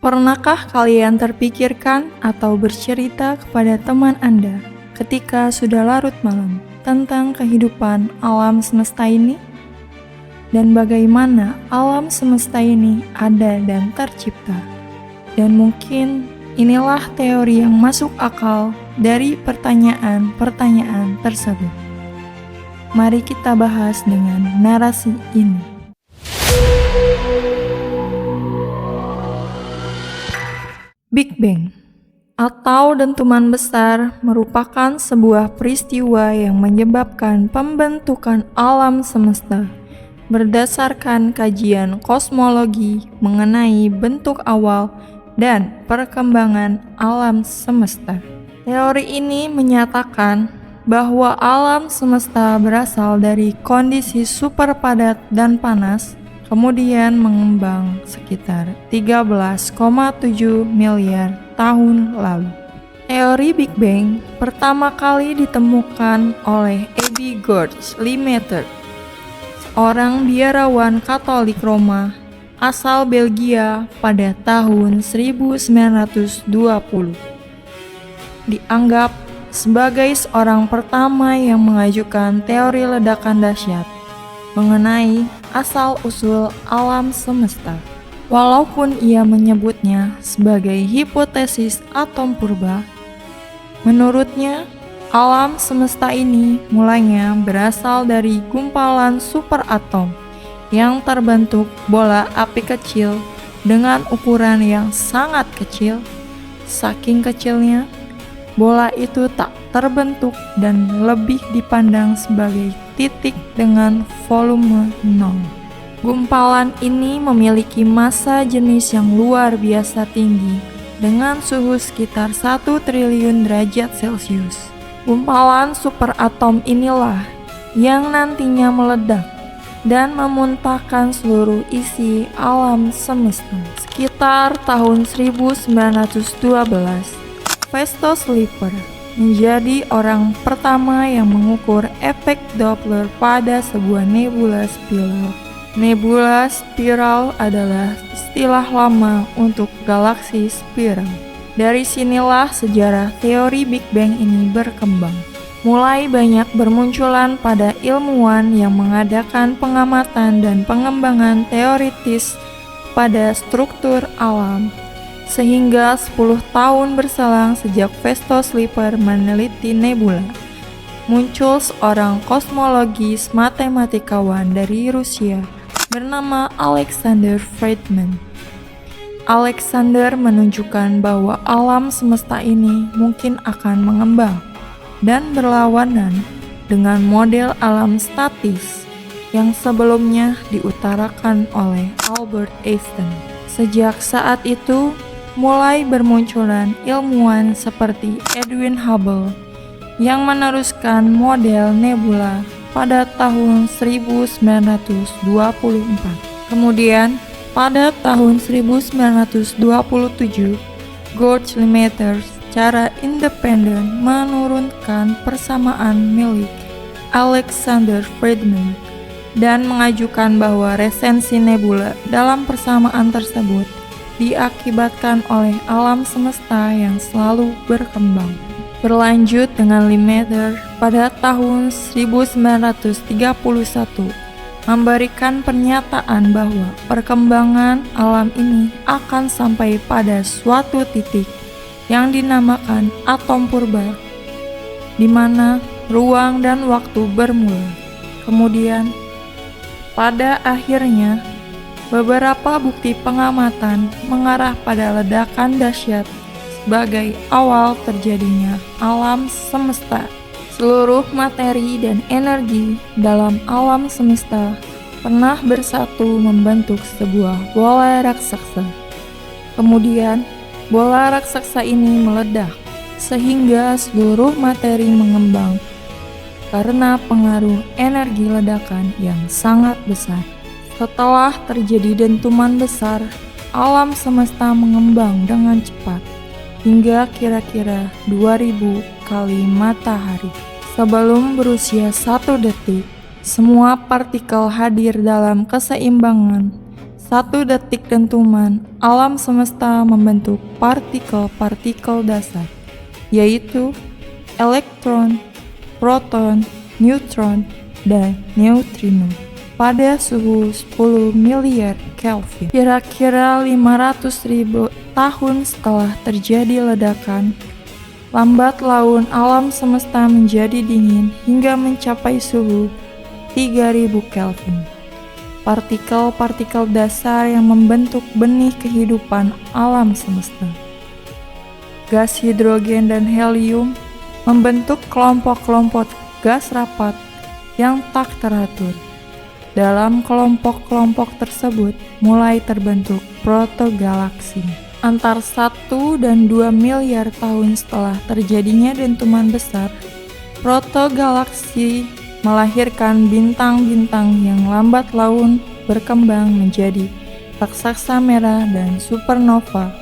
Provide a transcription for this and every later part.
Pernahkah kalian terpikirkan atau bercerita kepada teman Anda ketika sudah larut malam tentang kehidupan alam semesta ini? Dan bagaimana alam semesta ini ada dan tercipta? Dan mungkin inilah teori yang masuk akal dari pertanyaan-pertanyaan tersebut. Mari kita bahas dengan narasi ini. Big Bang atau dentuman besar merupakan sebuah peristiwa yang menyebabkan pembentukan alam semesta berdasarkan kajian kosmologi mengenai bentuk awal dan perkembangan alam semesta. Teori ini menyatakan bahwa alam semesta berasal dari kondisi super padat dan panas, kemudian mengembang sekitar 13,7 miliar tahun lalu. Teori Big Bang pertama kali ditemukan oleh A.B. George Lemaitre, seorang biarawan Katolik Roma asal Belgia pada tahun 1920. Dianggap sebagai seorang pertama yang mengajukan teori ledakan dahsyat mengenai asal-usul alam semesta. Walaupun ia menyebutnya sebagai hipotesis atom purba, menurutnya alam semesta ini mulanya berasal dari gumpalan superatom yang terbentuk bola api kecil dengan ukuran yang sangat kecil. Saking kecilnya, bola itu tak terbentuk dan lebih dipandang sebagai titik dengan volume 0. Gumpalan ini memiliki massa jenis yang luar biasa tinggi dengan suhu sekitar 1 triliun derajat Celcius. Gumpalan superatom inilah yang nantinya meledak dan memuntahkan seluruh isi alam semesta. Sekitar tahun 1912, Festo Slipper menjadi orang pertama yang mengukur efek Doppler pada sebuah nebula spiral. Nebula spiral adalah istilah lama untuk galaksi spiral. Dari sinilah sejarah teori Big Bang ini berkembang. Mulai banyak bermunculan pada ilmuwan yang mengadakan pengamatan dan pengembangan teoritis pada struktur alam. Sehingga 10 tahun berselang sejak Festo Slipper meneliti nebula, muncul seorang kosmologis matematikawan dari Rusia bernama Alexander Friedman. Alexander menunjukkan bahwa alam semesta ini mungkin akan mengembang dan berlawanan dengan model alam statis yang sebelumnya diutarakan oleh Albert Einstein. Sejak saat itu, mulai bermunculan ilmuwan seperti Edwin Hubble yang meneruskan model nebula pada tahun 1924. Kemudian, pada tahun 1927, George Lemaitre secara independen menurunkan persamaan milik Alexander Friedman dan mengajukan bahwa resensi nebula dalam persamaan tersebut diakibatkan oleh alam semesta yang selalu berkembang. Berlanjut dengan Lemaitre pada tahun 1931 memberikan pernyataan bahwa perkembangan alam ini akan sampai pada suatu titik yang dinamakan atom purba, di mana ruang dan waktu bermula. Kemudian, pada akhirnya, beberapa bukti pengamatan mengarah pada ledakan dahsyat sebagai awal terjadinya alam semesta. Seluruh materi dan energi dalam alam semesta pernah bersatu membentuk sebuah bola raksasa. Kemudian, bola raksasa ini meledak sehingga seluruh materi mengembang karena pengaruh energi ledakan yang sangat besar. Setelah terjadi dentuman besar, alam semesta mengembang dengan cepat hingga kira-kira 2000 kali matahari. Sebelum berusia 1 detik, semua partikel hadir dalam keseimbangan 1 detik dentuman, alam semesta membentuk partikel-partikel dasar, yaitu elektron, proton, neutron, dan neutrino pada suhu 10 miliar Kelvin. Kira-kira 500.000 tahun setelah terjadi ledakan, lambat laun alam semesta menjadi dingin hingga mencapai suhu 3000 Kelvin. Partikel-partikel dasar yang membentuk benih kehidupan alam semesta. Gas hidrogen dan helium membentuk kelompok-kelompok gas rapat yang tak teratur. Dalam kelompok-kelompok tersebut mulai terbentuk protogalaksi. Antar 1 dan 2 miliar tahun setelah terjadinya dentuman besar, protogalaksi melahirkan bintang-bintang yang lambat laun berkembang menjadi raksasa merah dan supernova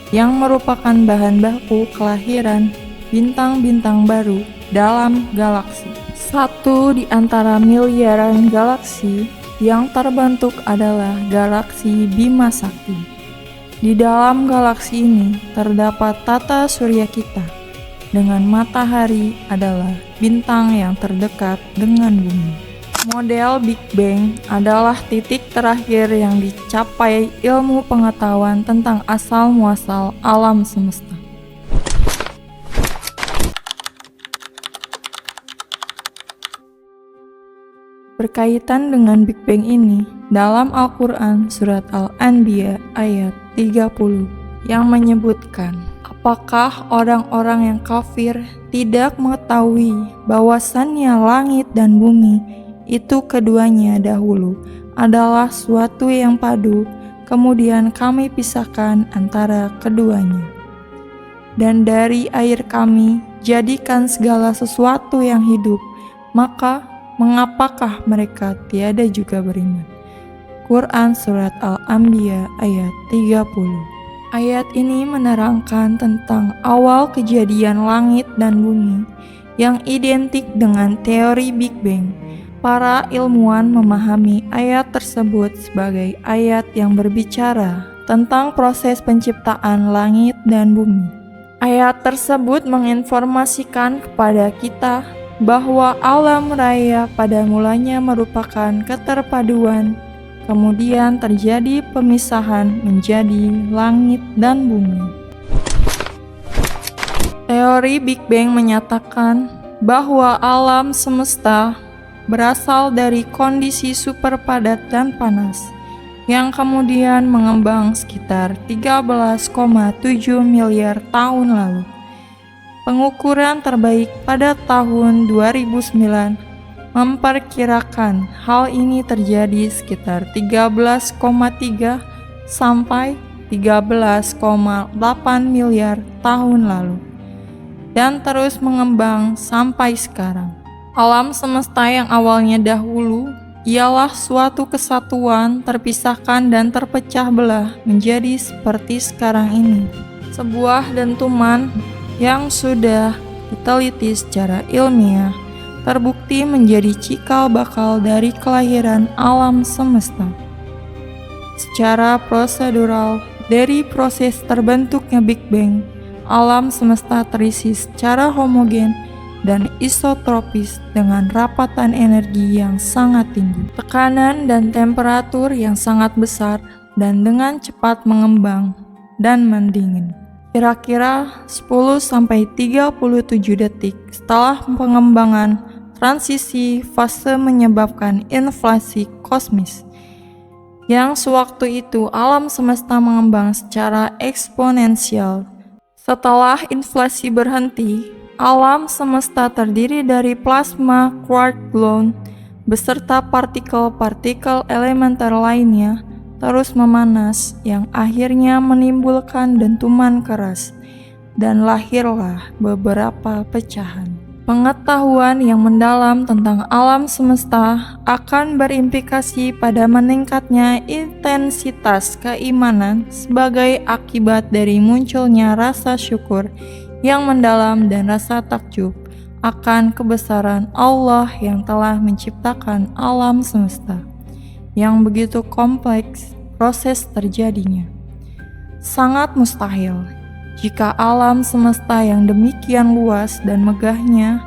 yang merupakan bahan baku kelahiran bintang-bintang baru dalam galaksi. 1 di antara miliaran galaksi yang terbentuk adalah galaksi Bima Sakti. Di dalam galaksi ini terdapat tata surya kita, dengan matahari adalah bintang yang terdekat dengan bumi. Model Big Bang adalah titik terakhir yang dicapai ilmu pengetahuan tentang asal-muasal alam semesta. Berkaitan dengan Big Bang ini, dalam Al-Quran Surat Al-Anbiya ayat 30 yang menyebutkan, apakah orang-orang yang kafir tidak mengetahui bahwasannya langit dan bumi itu keduanya dahulu adalah suatu yang padu, kemudian kami pisahkan antara keduanya. Dan dari air kami jadikan segala sesuatu yang hidup, maka mengapakah mereka tiada juga beriman? Quran Surat Al-Anbiya ayat 30. Ayat ini menerangkan tentang awal kejadian langit dan bumi yang identik dengan teori Big Bang. Para ilmuwan memahami ayat tersebut sebagai ayat yang berbicara tentang proses penciptaan langit dan bumi. Ayat tersebut menginformasikan kepada kita bahwa alam raya pada mulanya merupakan keterpaduan, kemudian terjadi pemisahan menjadi langit dan bumi. Teori Big Bang menyatakan bahwa alam semesta berasal dari kondisi super padat dan panas yang kemudian mengembang sekitar 13,7 miliar tahun lalu. Pengukuran terbaik pada tahun 2009 memperkirakan hal ini terjadi sekitar 13,3 sampai 13,8 miliar tahun lalu dan terus mengembang sampai sekarang. Alam semesta yang awalnya dahulu ialah suatu kesatuan terpisahkan dan terpecah belah menjadi seperti sekarang ini. Sebuah dentuman yang sudah diteliti secara ilmiah terbukti menjadi cikal bakal dari kelahiran alam semesta. Secara prosedural, dari proses terbentuknya Big Bang, alam semesta terisi secara homogen dan isotropis dengan rapatan energi yang sangat tinggi, tekanan dan temperatur yang sangat besar, dan dengan cepat mengembang dan mendingin. Kira-kira 10-37 detik setelah pengembangan, transisi fase menyebabkan inflasi kosmis, yang sewaktu itu alam semesta mengembang secara eksponensial. Setelah inflasi berhenti, alam semesta terdiri dari plasma quark gluon beserta partikel-partikel elementer lainnya terus memanas yang akhirnya menimbulkan dentuman keras dan lahirlah beberapa pecahan. Pengetahuan yang mendalam tentang alam semesta akan berimplikasi pada meningkatnya intensitas keimanan sebagai akibat dari munculnya rasa syukur yang mendalam dan rasa takjub akan kebesaran Allah yang telah menciptakan alam semesta yang begitu kompleks proses terjadinya. Sangat mustahil jika alam semesta yang demikian luas dan megahnya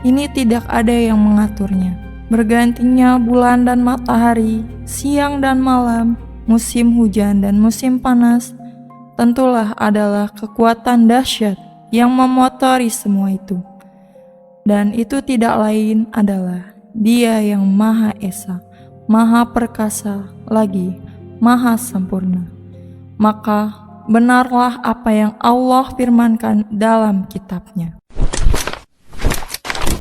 ini tidak ada yang mengaturnya. Bergantinya bulan dan matahari, siang dan malam, musim hujan dan musim panas, tentulah adalah kekuatan dahsyat yang memotori semua itu. Dan itu tidak lain adalah Dia yang Maha Esa, Maha Perkasa, lagi Maha Sempurna. Maka benarlah apa yang Allah firmankan dalam kitab-Nya.